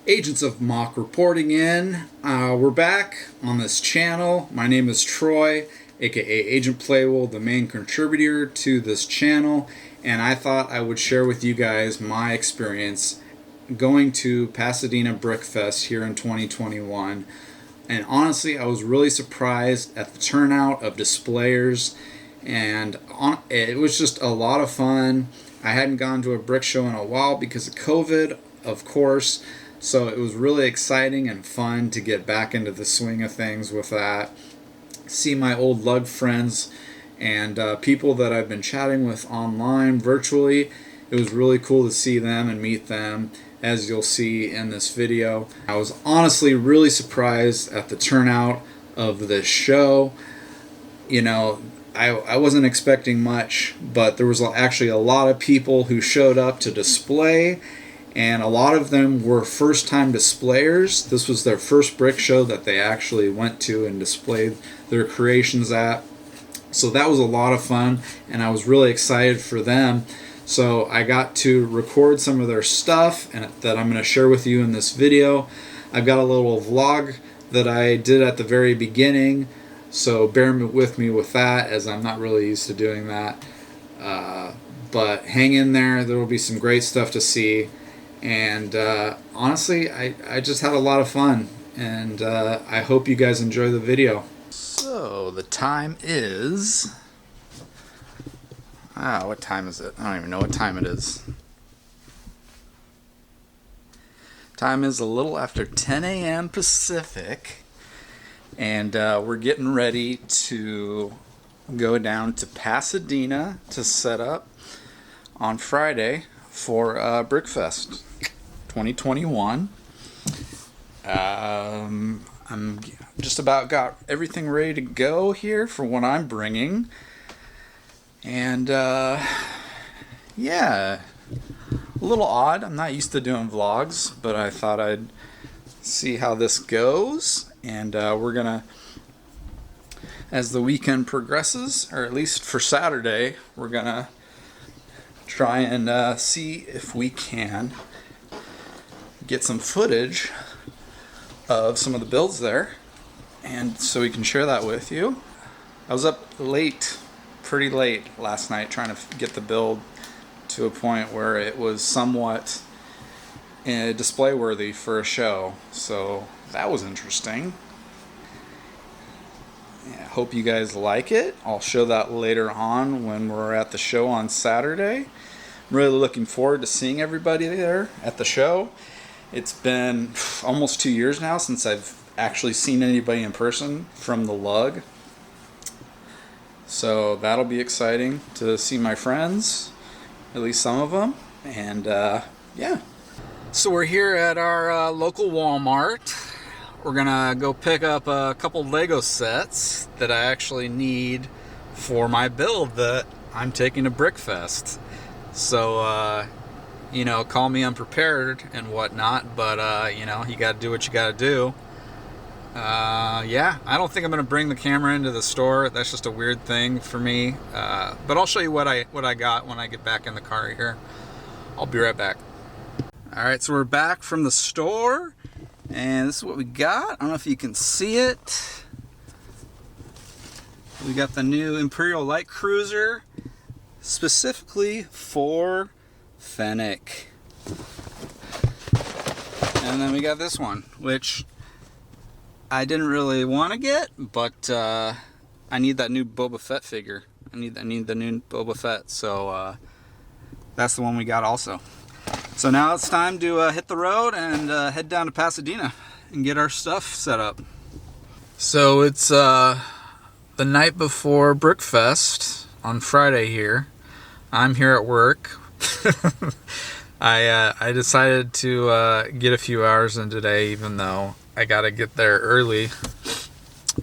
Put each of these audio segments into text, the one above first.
Agents of Mock reporting in. We're back on this channel. My name is Troy, aka Agent Playable, the main contributor to this channel, and I thought I would share with you guys my experience going to Pasadena Brickfest here in 2021. And honestly, I was really surprised at the turnout of displayers, and it was just a lot of fun. I hadn't gone to a brick show in a while because of COVID, of course. So it was really exciting and fun to get back into the swing of things with that. See my old lug friends and people that I've been chatting with online virtually. It was really cool to see them and meet them, as you'll see in this video. I was honestly really surprised at the turnout of this show. You know, I wasn't expecting much, but there was actually a lot of people who showed up to display. And a lot of them were first-time displayers. This was their first brick show that they actually went to and displayed their creations at. So that was a lot of fun, and I was really excited for them. So I got to record some of their stuff and that I'm going to share with you in this video. I've got a little vlog that I did at the very beginning, so bear with me with that, as I'm not really used to doing that. But hang in there. There will be some great stuff to see. And honestly, I just had a lot of fun, and I hope you guys enjoy the video. So the time is... what time is it? I don't even know what time it is. Time is a little after 10 a.m. Pacific, and we're getting ready to go down to Pasadena to set up on Friday for Brickfest 2021. I'm just about got everything ready to go here for what I'm bringing, and yeah, a little odd. I'm not used to doing vlogs, but I thought I'd see how this goes, and we're gonna, as the weekend progresses, or at least for Saturday, we're gonna try and see if we can get some footage of some of the builds there, and so we can share that with you. I was up late, pretty late last night, trying to get the build to a point where it was somewhat display worthy for a show, so that was interesting. I hope you guys like it. I'll show that later on when we're at the show on Saturday. I'm really looking forward to seeing everybody there at the show. It's been almost 2 years now since I've actually seen anybody in person from the lug. So that'll be exciting to see my friends, at least some of them, and yeah. So we're here at our local Walmart. We're gonna go pick up a couple Lego sets that I actually need for my build that I'm taking to Brickfest. So, you know, call me unprepared and whatnot, but, you know, you gotta do what you gotta do. Yeah, I don't think I'm gonna bring the camera into the store. That's just a weird thing for me. But I'll show you what I got when I get back in the car here. I'll be right back. Alright, so we're back from the store, and this is what we got. I don't know if you can see it. We got the new Imperial Light Cruiser, specifically for Fennec. And then we got this one, which I didn't really want to get, but I need that new Boba Fett figure. I need the new Boba Fett, so that's the one we got also. So now it's time to hit the road and head down to Pasadena and get our stuff set up. So it's the night before Brickfest on Friday here. I'm here at work. I decided to get a few hours in today, even though I gotta get there early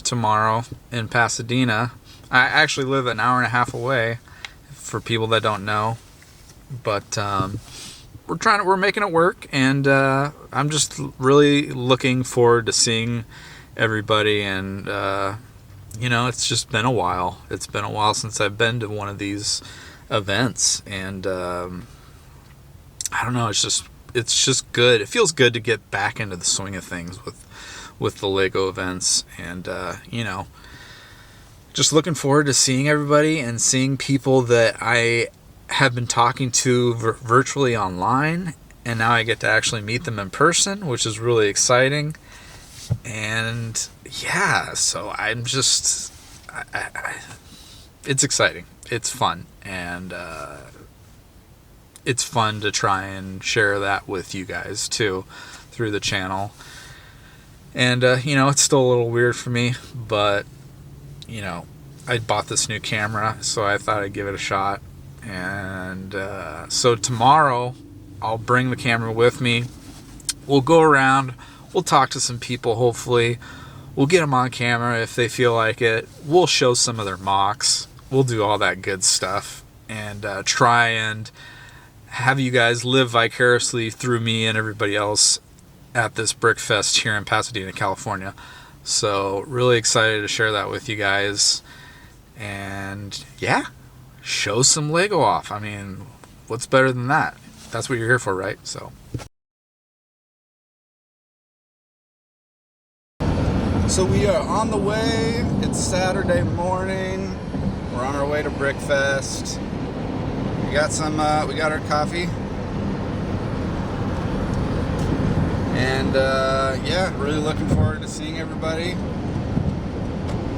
tomorrow in Pasadena. I actually live an hour and a half away, for people that don't know, but we're making it work, and I'm just really looking forward to seeing everybody. And you know, it's just been a while. It's been a while since I've been to one of these events, and I don't know, it's it's just good. It feels good to get back into the swing of things with the Lego events, and you know, just looking forward to seeing everybody and seeing people that I have been talking to virtually online, and now I get to actually meet them in person, which is really exciting. And yeah, so I'm just it's exciting, it's fun, and it's fun to try and share that with you guys too through the channel. And you know, it's still a little weird for me, but you know, I bought this new camera, so I thought I'd give it a shot. And so tomorrow I'll bring the camera with me. We'll go around, we'll talk to some people, hopefully we'll get them on camera if they feel like it. We'll show some of their mocks, we'll do all that good stuff, and try and have you guys live vicariously through me and everybody else at this Brick Fest here in Pasadena, California. So really excited to share that with you guys. And yeah, show some Lego off. I mean, what's better than that? That's what you're here for, right? So we are on the way. It's Saturday morning. We're on our way to Brick Fest. We got our coffee. And yeah, really looking forward to seeing everybody.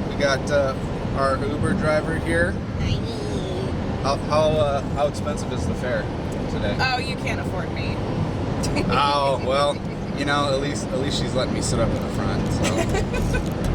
We got our Uber driver here. How expensive is the fare today? Oh, you can't afford me. Oh, well, you know, at least she's letting me sit up in the front, so.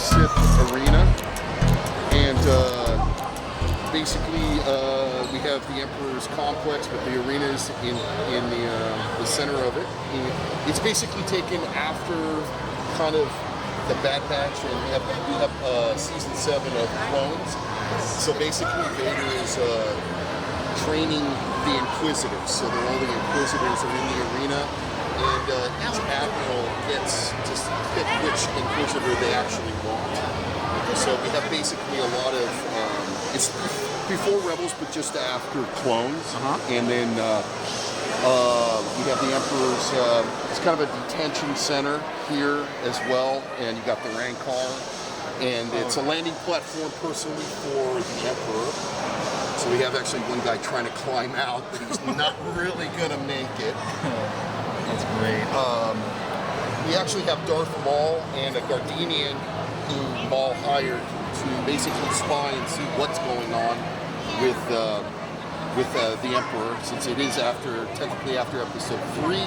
Sith arena, and basically we have the Emperor's complex, but the arena is in the center of it. It's basically taken after kind of the Bad Batch, and we have season 7 of Clones. So basically Vader is training the Inquisitors, so all the Inquisitors are in the arena, and each admiral gets to pick which Inquisitor they actually want. So we have basically a lot of, it's before Rebels, but just after Clones. And then we have the Emperor's, it's kind of a detention center here as well, and you got the Rancor, and it's a landing platform personally for the Emperor. So we have actually one guy trying to climb out, but he's not really gonna make it. That's great. We actually have Darth Maul and a Gardenian who Maul hired to basically spy and see what's going on with the Emperor, since it is technically after episode 3.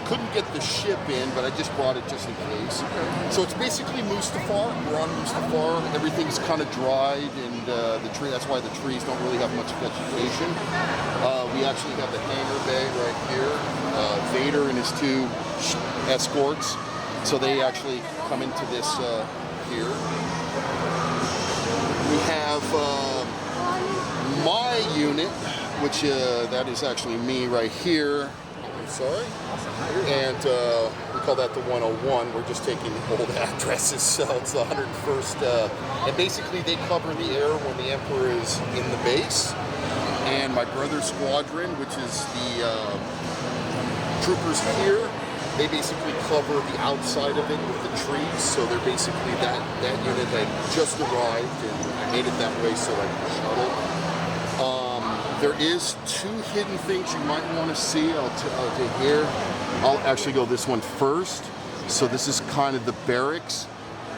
Couldn't get the ship in, but I just brought it just in case. So it's basically Mustafar. We're on Mustafar. Everything's kind of dried, and the tree. That's why the trees don't really have much vegetation. We actually have the hangar bay right here. Vader and his 2 escorts. So they actually come into this here. We have my unit, which that is actually me right here. Sorry. And we call that the 101. We're just taking old addresses, so it's the 101st. And basically they cover the air when the Emperor is in the base. And my brother's squadron, which is the troopers here, they basically cover the outside of it with the trees. So they're basically that unit that just arrived, and I made it that way so I can shuttle. There is 2 hidden things you might want to see. I'll take here. I'll actually go this one first. So this is kind of the barracks,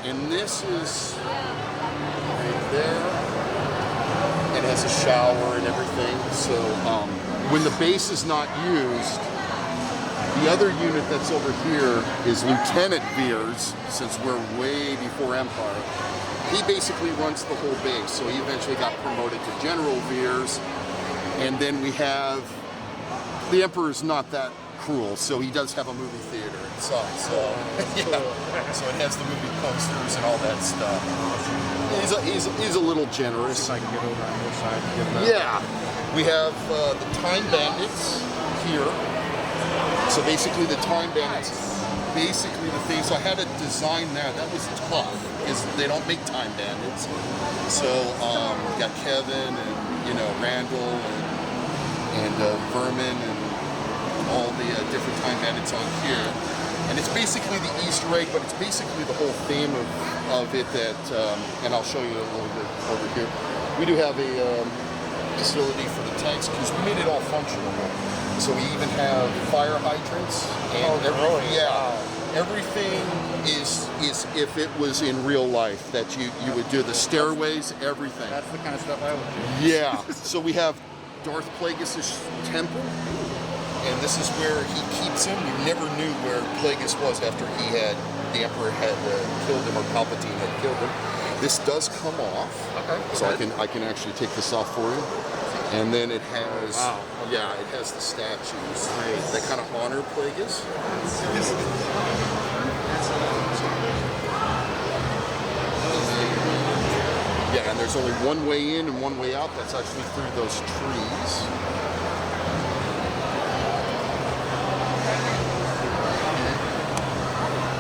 and this is right there. It has a shower and everything. So when the base is not used, the other unit that's over here is Lieutenant Veers, since we're way before Empire. He basically runs the whole base, so he eventually got promoted to General Veers. And then we have, the Emperor's not that cruel, so he does have a movie theater inside. So yeah, so it has the movie posters and all that stuff. He's a little generous. See if I can get over on your side. And give that. Yeah, we have the Time Bandits here. So basically, the Time Bandits, basically the thing. So I had to design that. That was tough because they don't make Time Bandits. So got Kevin and Randall and Vermin and all the different Time Bandits on here. And it's basically the Easter egg, but it's basically the whole theme of it that, and I'll show you a little bit over here. We do have a facility for the tanks because we made it all functional. So we even have fire hydrants and everything is if it was in real life that you would do the stairways, everything. That's the kind of stuff I would do. Yeah. So we have Darth Plagueis' temple, and this is where he keeps him. You never knew where Plagueis was after the Emperor had killed him or Palpatine had killed him. This does come off. Okay. So I can actually take this off for you. And then it has, it has the statues that kind of honor Plagueis. Yeah, and there's only one way in and one way out. That's actually through those trees.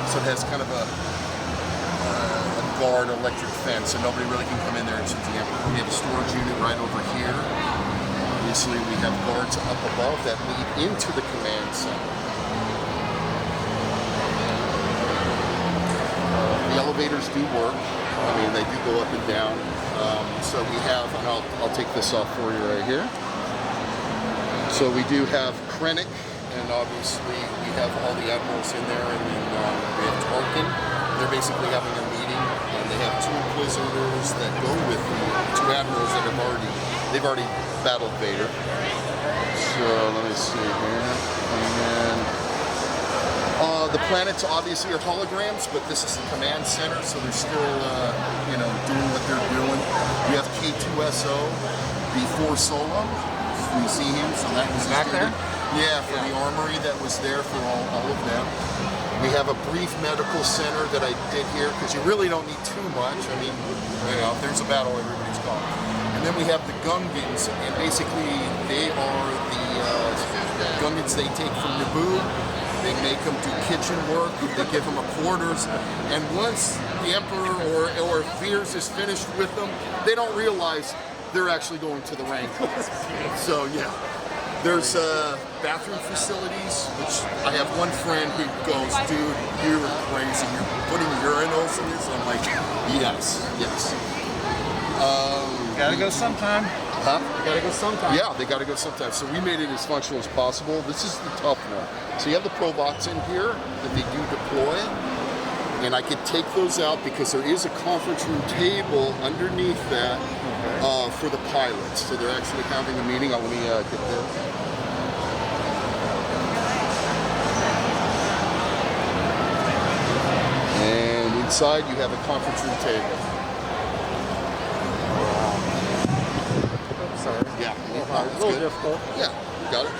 So it has kind of a guard electric fence, so nobody really can come in there and shoot the Emperor. We have a storage unit right over here. Obviously, we have guards up above that lead into the command center. The elevators do work. I mean, they do go up and down. So we have, and I'll take this off for you right here. So we do have Krennic, and obviously we have all the admirals in there, and then we have Tarkin. They're basically having a meeting, and they have 2 Inquisitors that go with the 2 admirals that they've already battled Vader. So let me see here, and then the planets obviously are holograms, but this is the command center, so they're still doing what they're doing. You have K2SO before Solo. You see him, so that was back there. Yeah, for the armory that was there for all of them. We have a brief medical center that I did here because you really don't need too much. I mean, if there's a battle, everybody's gone. And then we have the Gungans, and basically they are the Gungans they take from Naboo. They make them do kitchen work. They give them a quarters. And once the Emperor or Veers is finished with them, they don't realize they're actually going to the Rancor. So yeah. There's bathroom facilities, which I have one friend who goes, dude, you're crazy. You're putting urinals in this? I'm like, yes. Gotta go sometime. Huh? Gotta go sometime. Yeah, they gotta go sometime. So we made it as functional as possible. This is the tough one. So you have the Probots in here that they do deploy. And I could take those out because there is a conference room table underneath that for the pilots. So they're actually having a meeting. Let me get this. And inside you have a conference room table. Sorry. Yeah. A little difficult. Yeah, you got it.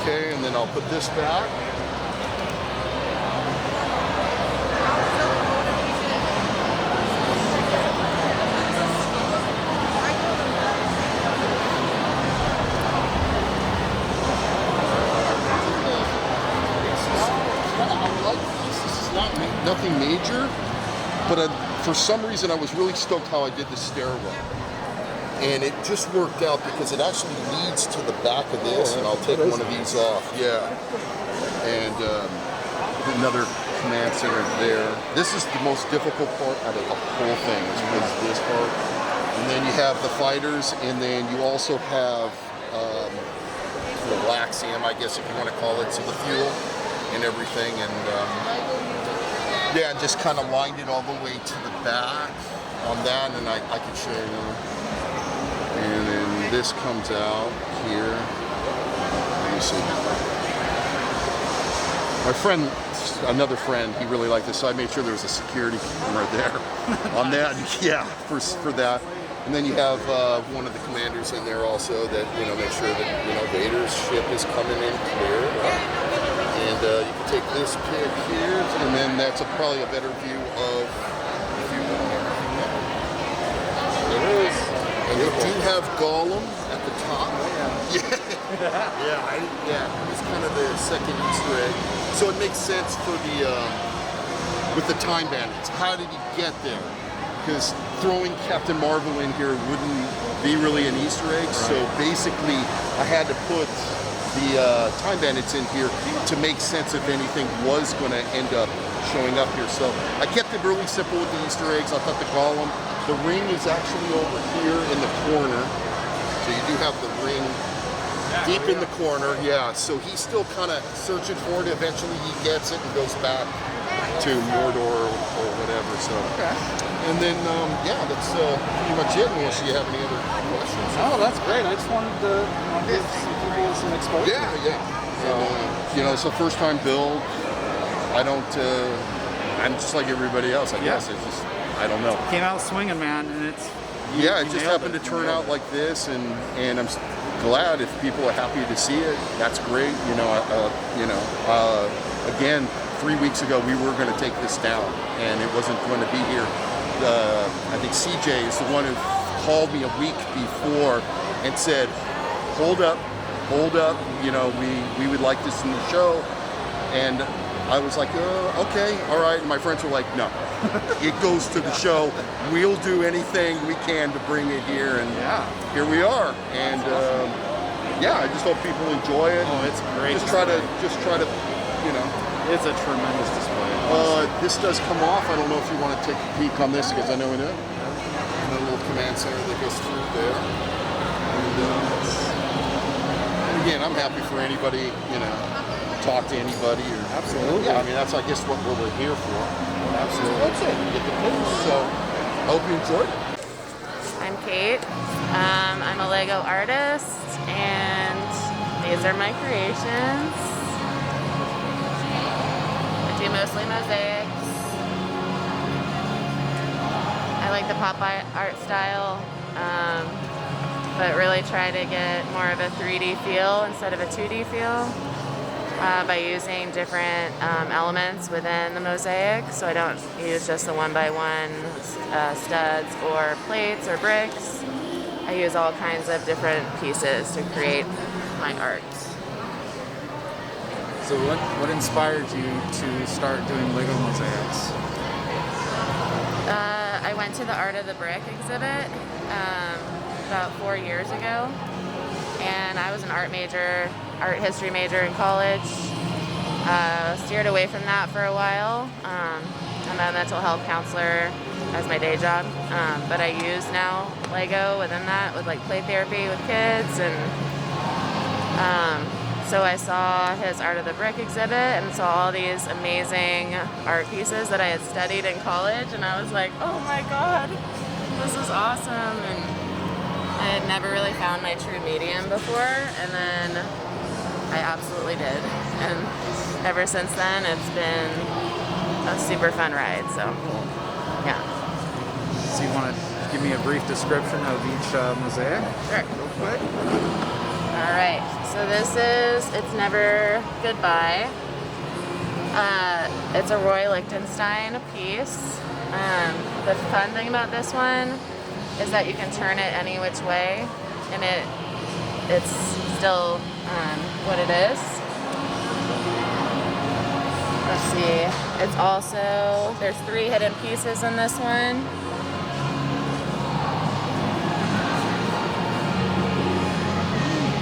Okay, and then I'll put this back. Nothing major, but for some reason I was really stoked how I did the stairwell. And it just worked out because it actually leads to the back of this, and I'll take one of these off. Yeah. And another command center there. This is the most difficult part out of the whole thing, is this part. And then you have the fighters, and then you also have the Laxium, I guess if you want to call it, so the fuel and everything. And yeah, just kind of lined it all the way to the back on that, and I can show you. And then this comes out here. Let me see. My friend, another friend, he really liked this, so I made sure there was a security camera there on that. Yeah, for that. And then you have one of the commanders in there also that, make sure that, Vader's ship is coming in clear. And you can take this pic here, and then that's probably a better view of the view and everything there. There it is. And you do have Gollum at the top. Yeah, it's kind of the second Easter egg. So it makes sense for the with the Time Bandits. How did he get there? Because throwing Captain Marvel in here wouldn't be really an Easter egg. Right. So basically, I had to put the Time Bandits in here to make sense if anything was going to end up showing up here. So I kept it really simple with the Easter eggs. I thought the Gollum, the ring is actually over here in the corner. So you do have the ring deep in the corner. Yeah, so he's still kind of searching for it. Eventually he gets it and goes back to Mordor or whatever. So, and then that's pretty much it. Unless you have any other questions. Oh, that's great. I just wanted to give some people some exposure. So, it's a first time build. I don't. I'm just like everybody else, I guess. It's just I don't know. Came out swinging, man, and it's. It just happened to turn out like this, and I'm glad if people are happy to see it. That's great. Again, 3 weeks ago we were going to take this down, and it wasn't going to be here. I think CJ is the one who called me a week before and said, hold up, we would like this in the show. And I was like, okay, all right. And my friends were like, no, it goes to the show. We'll do anything we can to bring it here. And here we are. And I just hope people enjoy it. Oh, it's great. Just try to, It's a tremendous display. This does come off. I don't know if you want to take a peek on this because I know it is. And a little command center that goes through there. And again, I'm happy for anybody, talk to anybody. Absolutely. Yeah, I mean, that's, I guess, what we're here for. Absolutely. That's it. You get the pics. So I hope you enjoyed it. I'm Kate. I'm a Lego artist, and these are my creations. I do mostly mosaics. I like the pop art style, but really try to get more of a 3D feel instead of a 2D feel by using different elements within the mosaic. So I don't use just the 1x1 studs or plates or bricks. I use all kinds of different pieces to create my art. So what inspired you to start doing Lego mosaics? I went to the Art of the Brick exhibit about 4 years ago, and I was an art history major in college. Steered away from that for a while. I'm a mental health counselor as my day job, but I use now Lego within that with like play therapy with kids, and so I saw his Art of the Brick exhibit and saw all these amazing art pieces that I had studied in college, and I was like, oh my god, this is awesome. And I had never really found my true medium before, and then I absolutely did. And ever since then, it's been a super fun ride, so yeah. So you want to give me a brief description of each mosaic? Sure. Real quick. All right, so this is It's Never Goodbye. It's a Roy Lichtenstein piece. The fun thing about this one is that you can turn it any which way, and it's still what it is. Let's see. It's also, there's 3 hidden pieces in this one.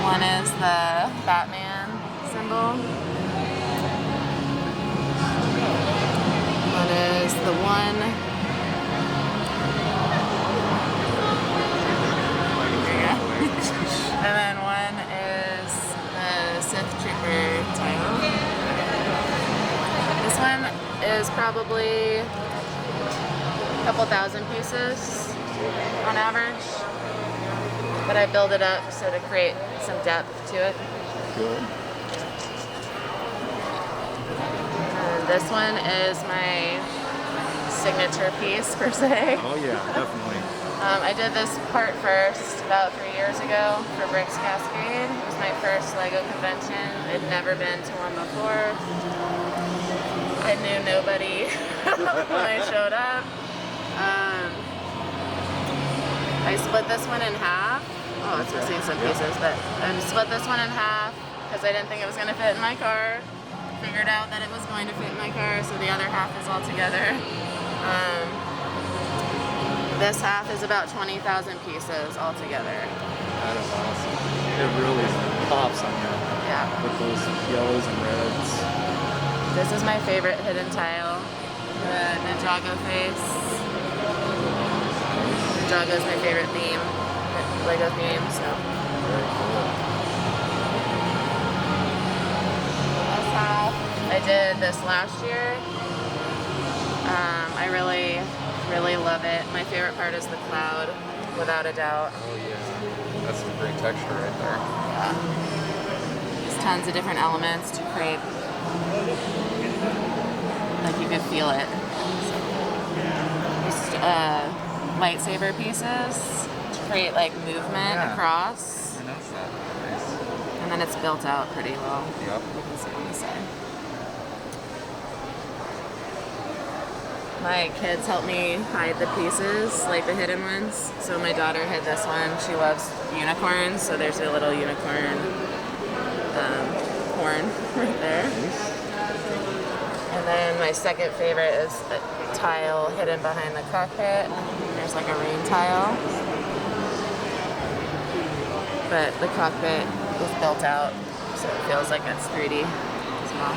One is the Batman symbol. One is the one. And then one is the Sith Trooper title. This one is probably a couple thousand pieces on average. But I build it up so to create some depth to it. Good. And this one is my signature piece per se. Oh yeah, definitely. I did this part first about 3 years ago for Bricks Cascade. It was my first LEGO convention. I'd never been to one before. I knew nobody when I showed up. I split this one in half. Oh, it's missing some pieces, but I split this one in half because I didn't think it was going to fit in my car. Figured out that it was going to fit in my car, so the other half is all together. This half is about 20,000 pieces all together. That is awesome. It really pops on you. Yeah. With those yellows and reds. This is my favorite hidden tile, the Ninjago face. Ninjago is my favorite theme, LEGO theme, so. Very cool. This half, I did this last year. I really love it. My favorite part is the cloud, without a doubt. Oh yeah, that's some great texture right there. Yeah. There's tons of different elements to create, like you could feel it. Just lightsaber pieces to create like movement across. I noticed that. Nice. And then it's built out pretty well. Yep. You can see on the side. My kids helped me hide the pieces, like the hidden ones. So my daughter hid this one. She loves unicorns, so there's a little unicorn horn right there. And then my second favorite is a tile hidden behind the cockpit. There's like a rain tile. But the cockpit is built out, so it feels like it's 3D as well.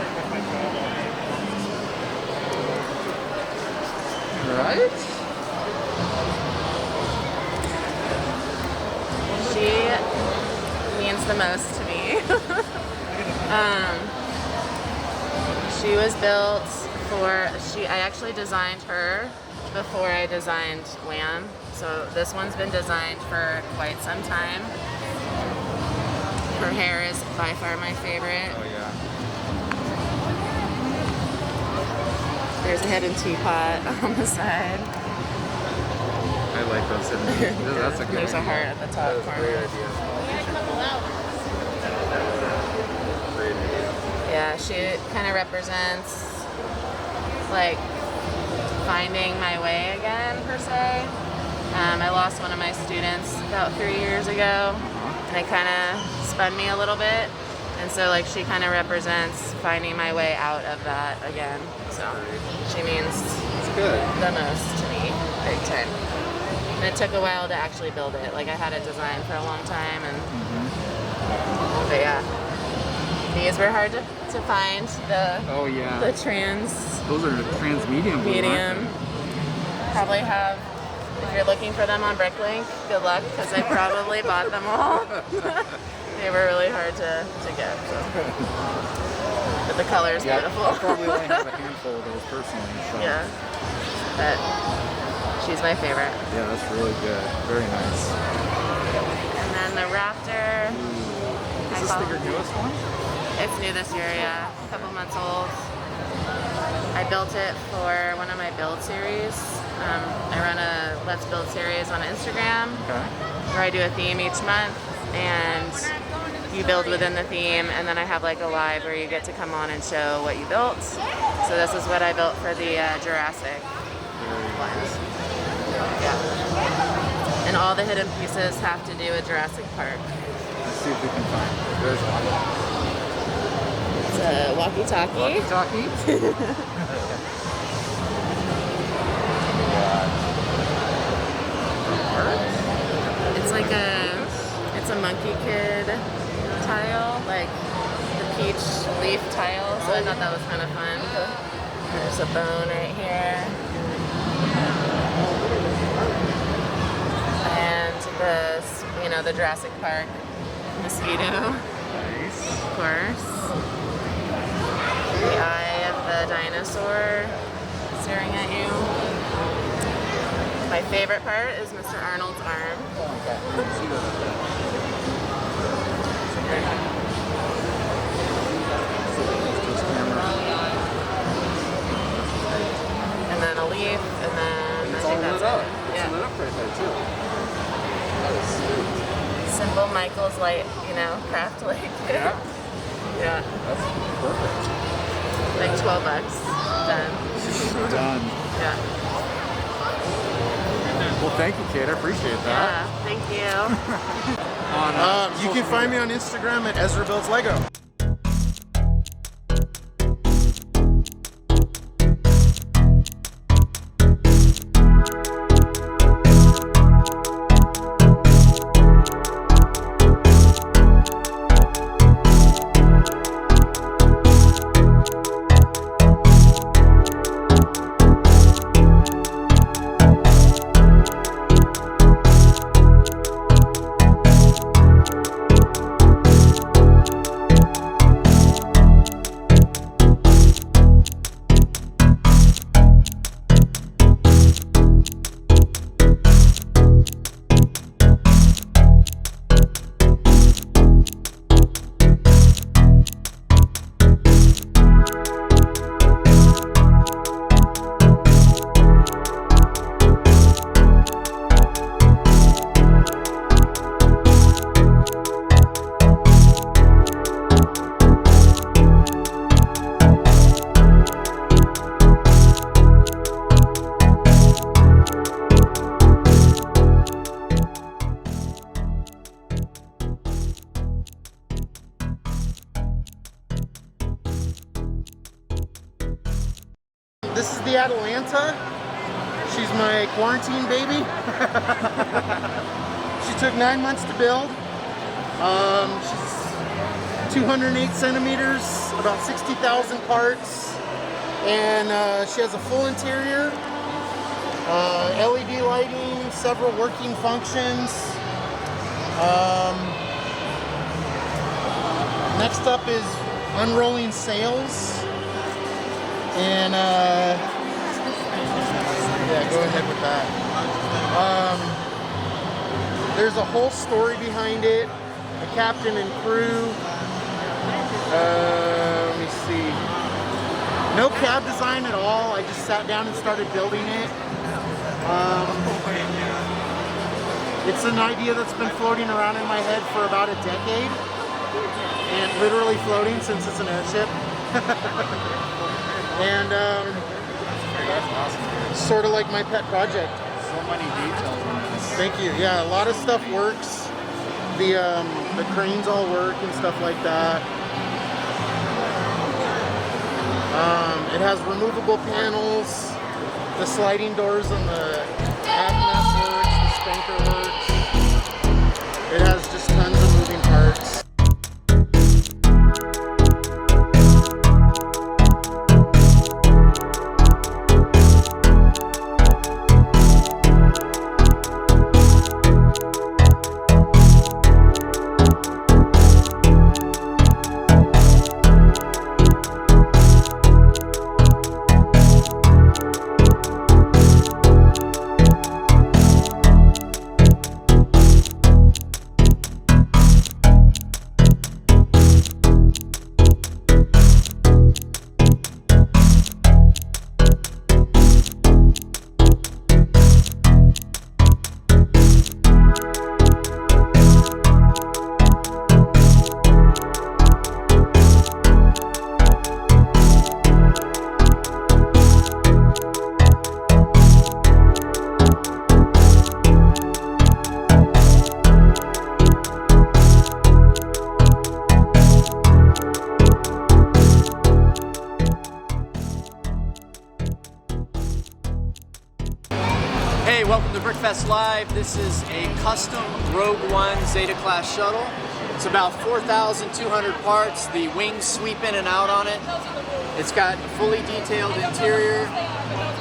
Right? She means the most to me. She was built I actually designed her before I designed Lamb. So this one's been designed for quite some time. Her hair is by far my favorite. Oh yeah. There's a hidden teapot on the side. I like those hidden pieces. That's a good There's a idea. heart at the top That was a great corner. idea. Great idea. Yeah, she kind of represents like finding my way again, per se. I lost one of my students about 3 years ago, and it kind of spun me a little bit. And so like she kind of represents finding my way out of that again. So she means It's good. the most to me, big time. And it took a while to actually build it. Like I had a design for a long time, and but yeah, these were hard to find. Oh yeah. The trans Those are the transmedium blue, medium. aren't Probably have. If you're looking for them on Bricklink, good luck, because I probably bought them all. They were really hard to get. So. But the color is they? Yeah, beautiful. I probably only have a handful of those personally. So. Yeah. But she's my favorite. Yeah, that's really good. Very nice. And then the Raptor. Is this your newest one? It's new this year, yeah. A couple months old. I built it for one of my build series. I run a Let's Build series on Instagram Okay. where I do a theme each month, and you build within the theme, and then I have like a live where you get to come on and show what you built. So this is what I built for the Jurassic ones. Yeah. And all the hidden pieces have to do with Jurassic Park. Let's see if we can find it. There's one. It's a walkie-talkie. Walkie-talkie. It's a Monkey Kid tile, like the peach leaf tile, so I thought that was kind of fun. There's a bone right here. And the Jurassic Park mosquito, Nice. of course. The eye of the dinosaur staring at you. My favorite part is Mr. Arnold's arm. And then a leaf, and then It's I all think lit that's up. it. It's Yeah. lit up right there too. feels light, you know, craft like. Yeah. Yeah. That's perfect. Like $12. Done. Done. Yeah. Well, thank you, Kate. I appreciate that. Yeah, thank you. You can find me on Instagram at Ezra Builds Lego. This is the Atalanta. She's my quarantine baby. She took 9 months to build. She's 208 centimeters, about 60,000 parts. And she has a full interior, LED lighting, several working functions. Next up is unrolling sails. And yeah, go ahead with that. There's a whole story behind it, a captain and crew. Let me see. No cab design at all. I just sat down and started building it. It's an idea that's been floating around in my head for about a decade, and literally floating since it's an airship. And That's awesome. sort of like my pet project. So many details on this. Thank you. Yeah, a lot of stuff works. The cranes all work and stuff like that. It has removable panels. The sliding doors on the half works. The spanker works. It has just tons of moving parts. Hey, welcome to Brickfest Live. This is a custom Rogue One Zeta class shuttle. It's about 4,200 parts. The wings sweep in and out on it. It's got a fully detailed interior,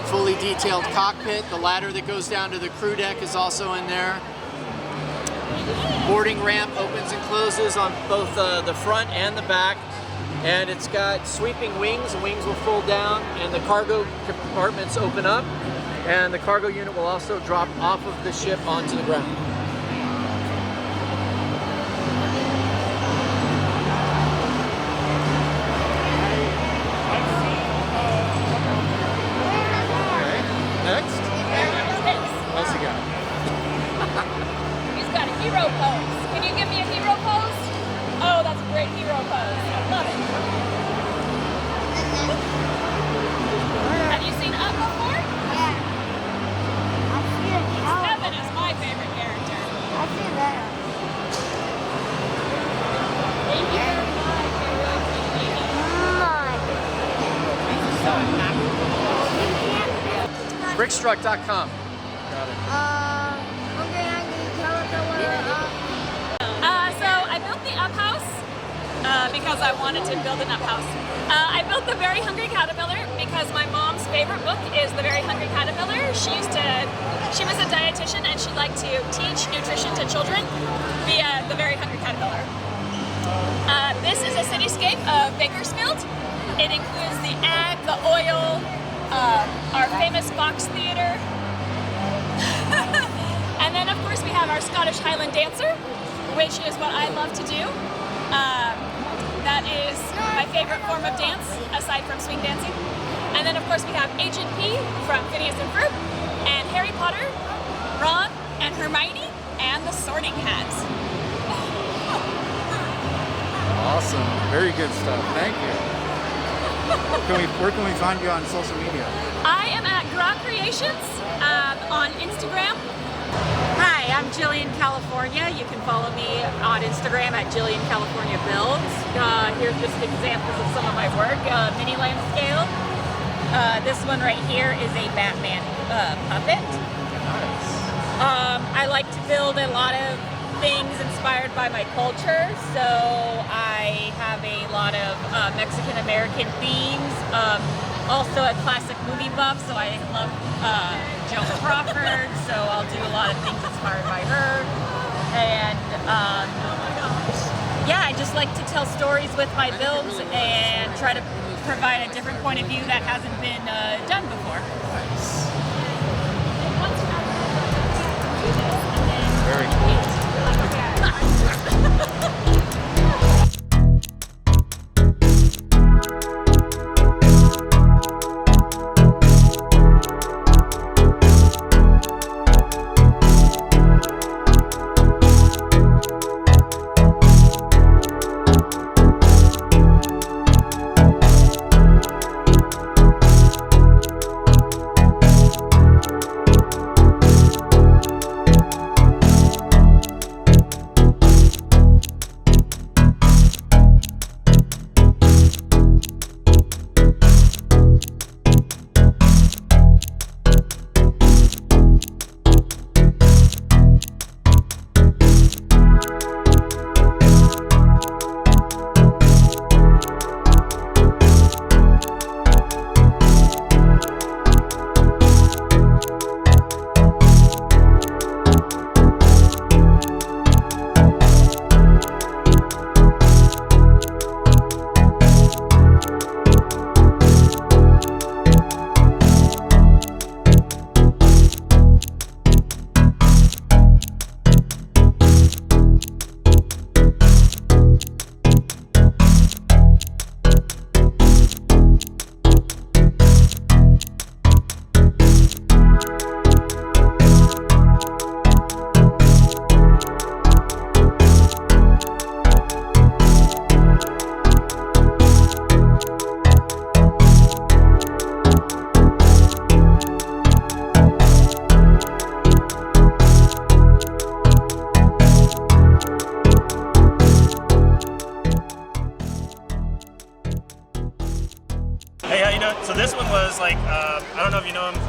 fully detailed cockpit. The ladder that goes down to the crew deck is also in there. Boarding ramp opens and closes on both the front and the back. And it's got sweeping wings. The wings will fold down and the cargo compartments open up. And the cargo unit will also drop off of the ship onto the ground. Okay. Next. What else you got? He's got a hero pose. Can you give me a hero pose? Brickstruck.com. Got it. So I built the up house because I wanted to build an up house. I built the Very Hungry Caterpillar because my mom's favorite book is The Very Hungry Caterpillar. She was a dietitian and she liked to teach nutrition to children via The Very Hungry Caterpillar. This is a cityscape of Bakersfield. It includes the egg, the oil, our famous Fox Theater. And then of course we have our Scottish Highland Dancer, which is what I love to do. That is my favorite form of dance, aside from swing dancing. And then of course we have Agent P from Phineas and Ferb, and Harry Potter, Ron, and Hermione, and the Sorting Hat. Awesome. Very good stuff. Thank you. Where can we find you on social media? I am at Gra Creations on Instagram. Hi, I'm Jillian California. You can follow me on Instagram at Jillian California Builds. Here's just examples of some of my work. Mini land scale. This one right here is a Batman puppet. Nice. I like to build a lot of things inspired by my culture, so I have a lot of Mexican-American themes. Also a classic movie buff, so I love Joan Crawford, so I'll do a lot of things inspired by her. And yeah, I just like to tell stories with my builds and try to provide a different point of view that hasn't been done before. Very cool. Hey, how you doing? So this one was like, I don't know if you know him.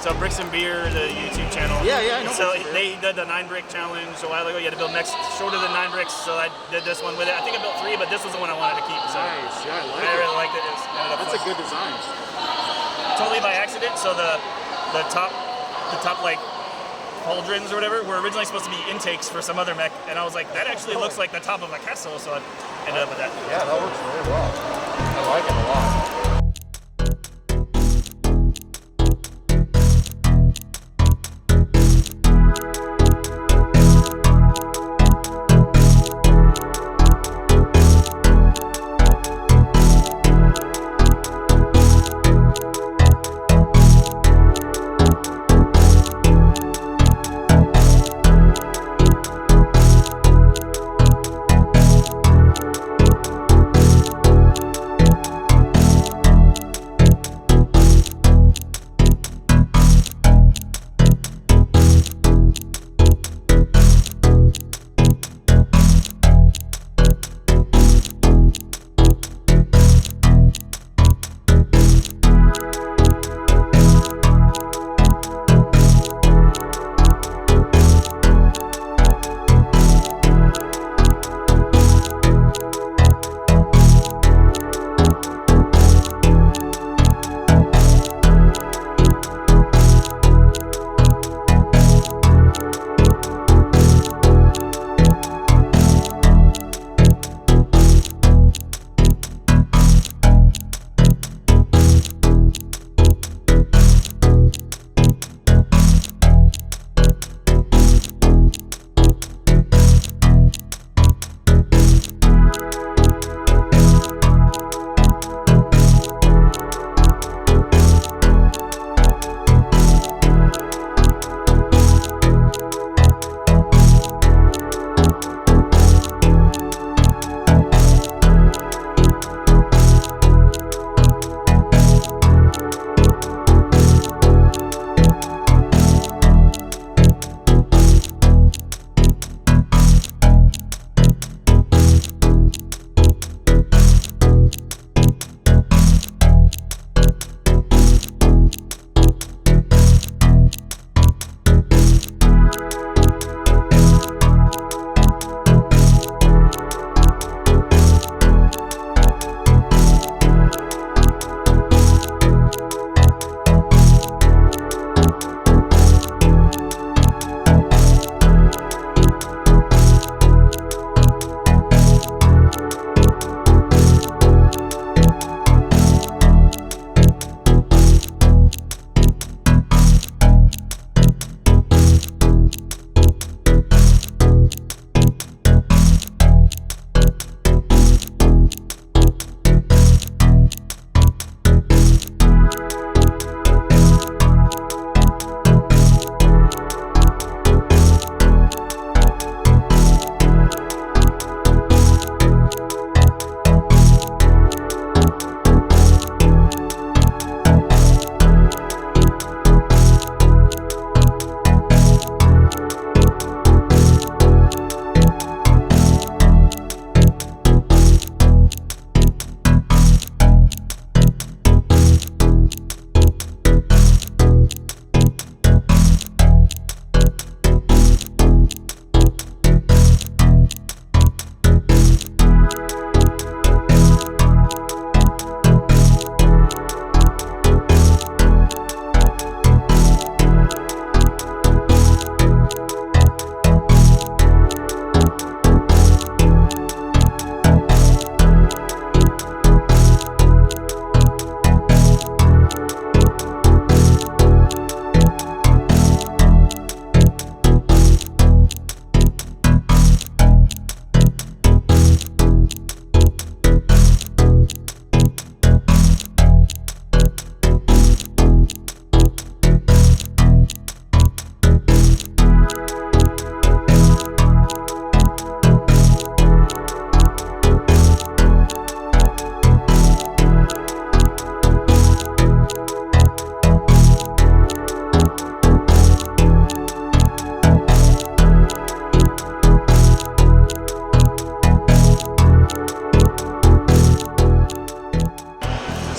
So Bricks and Beer, the YouTube channel. Yeah, I know. So they did the 9-brick challenge a while ago. You had to build next shorter than 9 bricks. So I did this one with it. I think I built 3, but this was the one I wanted to keep. So Nice, yeah, I like I it. really liked it. It was ended up That's a fun. good design. Totally by accident. So the top like pauldrons or whatever were originally supposed to be intakes for some other mech, and I was like, that actually looks like the top of a castle. So I ended up with that. Yeah, that works very well. I like it a lot.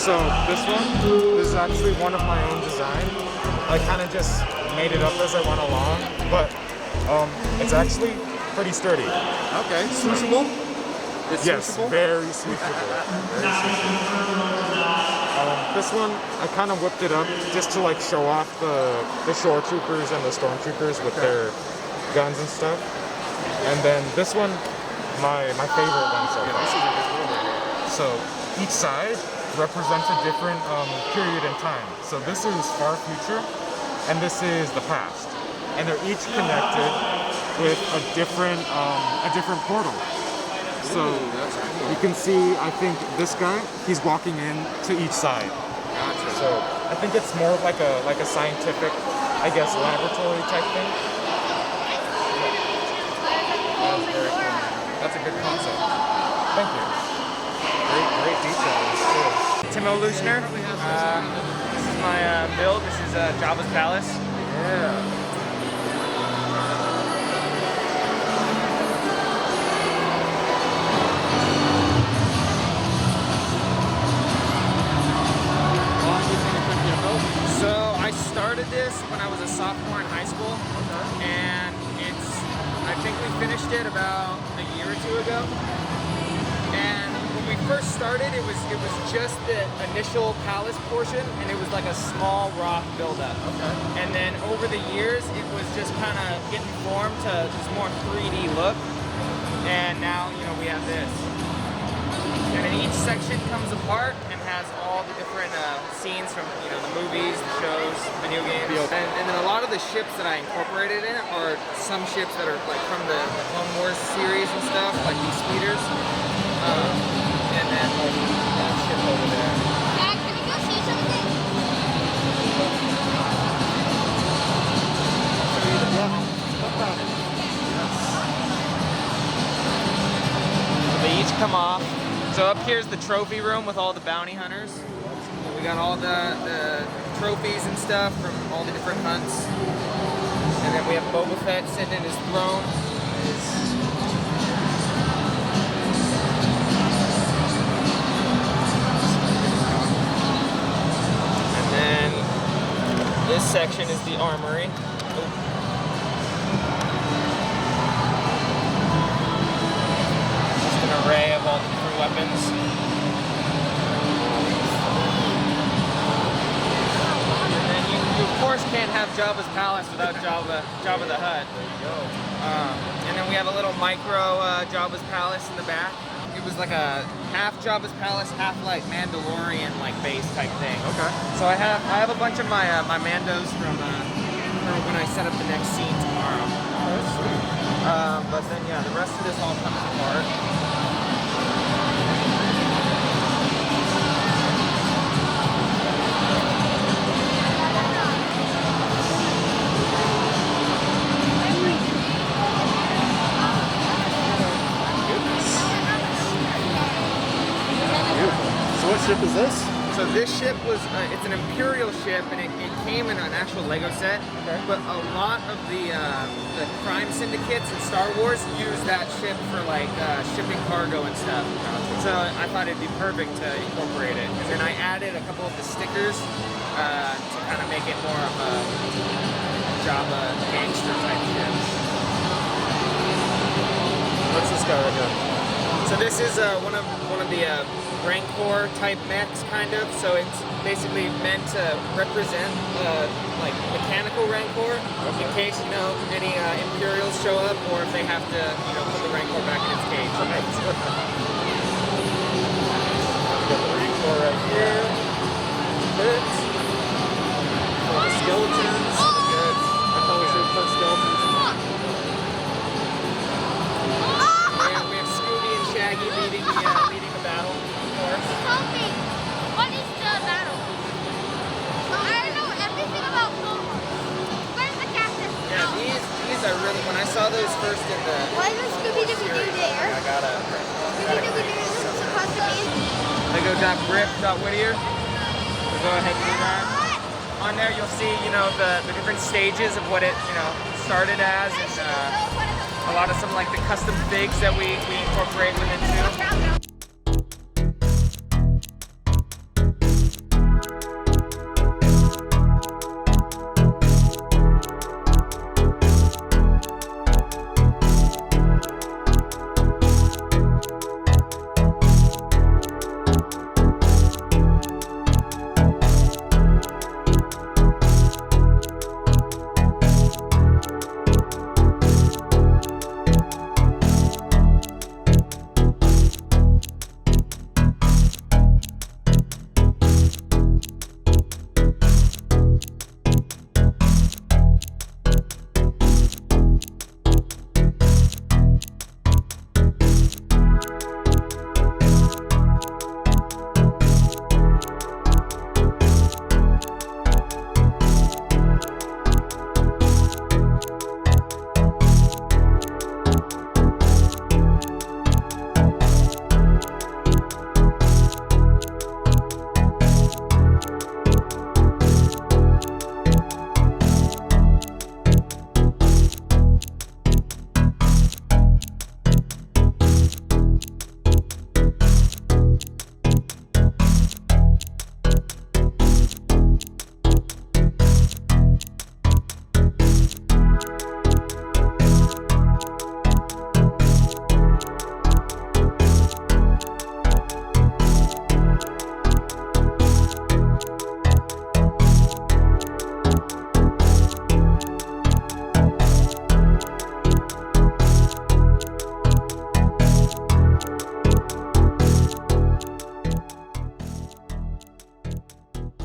So this is actually one of my own design. I kind of just made it up as I went along, but it's actually pretty sturdy. Okay, swooshable? It's Yes, swooshable? very swooshable. Very swooshable. This one, I kind of whipped it up just to like show off the shore troopers and the stormtroopers with their guns and stuff. And then this one, my favorite one so far. This is a good one right here. So each side represents a different period in time. So this is far future, and this is the past. And they're each connected with a different portal. So you can see, I think this guy, he's walking in to each side. Gotcha. So I think it's more of like a scientific, I guess, laboratory type thing. That's very cool, man. That's a good concept. Thank you. Great details too. Timo Lushner. This is my build. This is Jabba's Palace. Yeah. So I started this when I was a sophomore in high school, and I think we finished it about a year or two ago. And when we first started, it was just the initial palace portion, and it was like a small rock buildup. Okay. And then over the years, it was just kind of getting formed to this more 3D look. And now, we have this. And then each section comes apart and has all the different scenes from the movies, the shows, video games. And then a lot of the ships that I incorporated in it are some ships that are like from the Clone Wars series and stuff, like these speeders. And then like that ship over there. Dad, can we go see something? They each come off. So up here's the trophy room with all the bounty hunters. We got all the trophies and stuff from all the different hunts. And then we have Boba Fett sitting in his throne. And then this section is the armory. Just an array of all the different weapons. Of course, can't have Jabba's palace without Jabba the Hutt. And then we have a little micro Jabba's palace in the back. It was like a half Jabba's palace, half like Mandalorian like base type thing. Okay. So I have a bunch of my my Mandos from when I set up the next scene tomorrow. But then yeah, the rest of this all comes apart. What ship is this? So this ship was, it's an Imperial ship, and it came in an actual Lego set. Okay. But a lot of the crime syndicates in Star Wars use that ship for like shipping cargo and stuff. So I thought it'd be perfect to incorporate it. And then I added a couple of the stickers to kind of make it more of a Jabba gangster type ship. What's this guy right here? So this is one of the Rancor type mechs, kind of. So it's basically meant to represent like mechanical Rancor, in case any Imperials show up, or if they have to put the Rancor back in its cage. Got the Rancor right here. Good. The skeletons. Good. I thought we should put skeletons. We have Scooby and Shaggy leading the battle. Tell me, what is the battle? I don't know everything about Clone Wars. Where's the cactus? Yeah, these are really, when I saw those first in the Why is Scooby-Doo there? I gotta Scooby-Doo isn't supposed to be. Lego.grip.whittier. We'll go ahead and do that. On there you'll see, the different stages of what it, started as, and a lot of some like the custom figs that we incorporate within